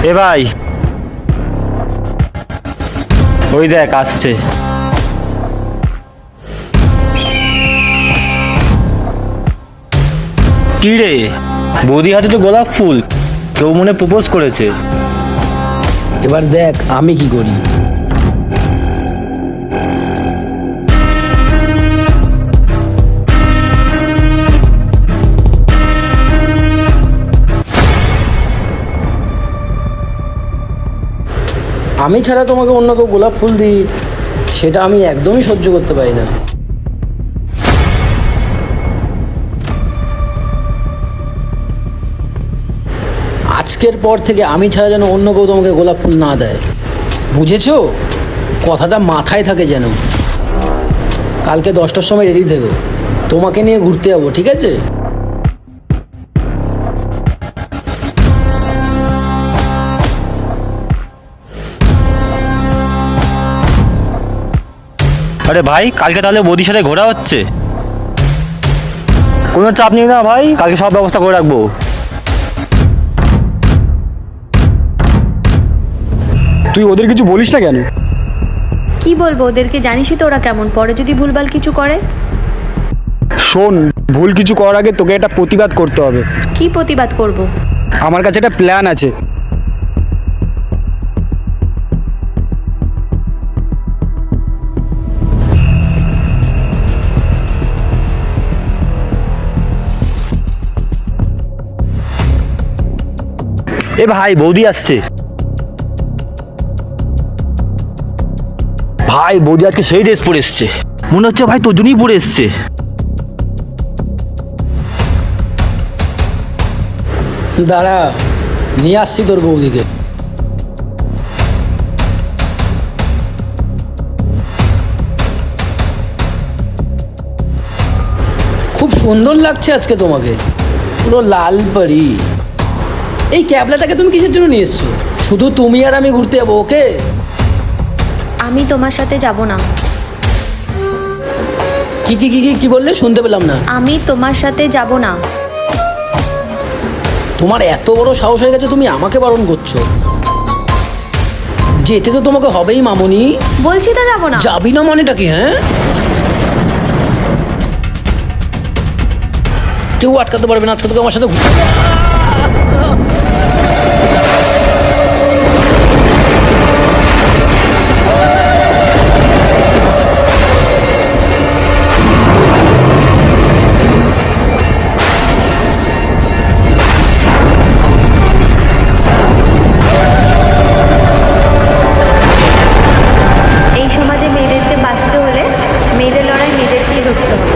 এ ভাই, ওই দেখ আসছে। কি রে, বৌদি হাতে তো গোলাপ ফুল, কেউ মনে প্রপোজ করেছে। এবার দেখ আমি কি করি। আমি ছাড়া তোমাকে অন্য কেউ গোলাপ ফুল দিই, সেটা আমি একদমই সহ্য করতে পারি না। আজকের পর থেকে আমি ছাড়া যেন অন্য কেউ তোমাকে গোলাপ ফুল না দেয়, বুঝেছো? কথাটা মাথায় থাকে যেন। কালকে 10টার সময় রেডি থেকো, তোমাকে নিয়ে ঘুরতে যাবো, ঠিক আছে? আরে ভাই, কালকে তাহলে বৌদির সাথে ঘোরা হচ্ছে? কোনো চাপ নিই না ভাই, কালকে সব ব্যবস্থা করে রাখবো। তুই ওদের কিছু বলিস না কেন? কি বলবো ওদেরকে, জানিসই তো ওরা কেমন, পরে যদি ভুলভাল কিছু করে। শোন, ভুল কিছু করার আগে তোকে একটা প্রতিবাদ করতে হবে। কি প্রতিবাদ করব? আমার কাছে একটা প্ল্যান আছে। এ ভাই, বৌদি আসছে। ভাই, বৌদি আজকে সেই ড্রেস পরে এসছে, মনে হচ্ছে ভাই তোর জন্যই পরে এসছে। দাঁড়া, নিয়ে আসছি তোর বৌদিকে। খুব সুন্দর লাগছে আজকে তোমাকে, পুরো লাল পরি। এই ক্যাবলাটাকে তুমি কিসের জন্য নিয়ে এসছো? শুধু তুমি আর আমি ঘুরতে যাবো, ওকে? আমি তোমার সাথে যাব না। কি কি কি কি কি বললে? শুনতে পেলাম না। আমি তোমার সাথে যাব না। তোমার এত বড় সাহস হয়ে গেছে, তুমি আমাকে বারণ করছো? যেতে তো তোমাকে হবেই মামনি। বলছি তো যাব না। যাবি না মানেটা কি? হ্যাঁ, কেউ আটকাতে পারবে না আজকে তোকে আমার সাথে ঘুরতে। এই সমাজে মেয়েদেরকে বাঁচতে হলে মেয়েদের লড়াই মেয়েদেরকেই ধরতে হবে।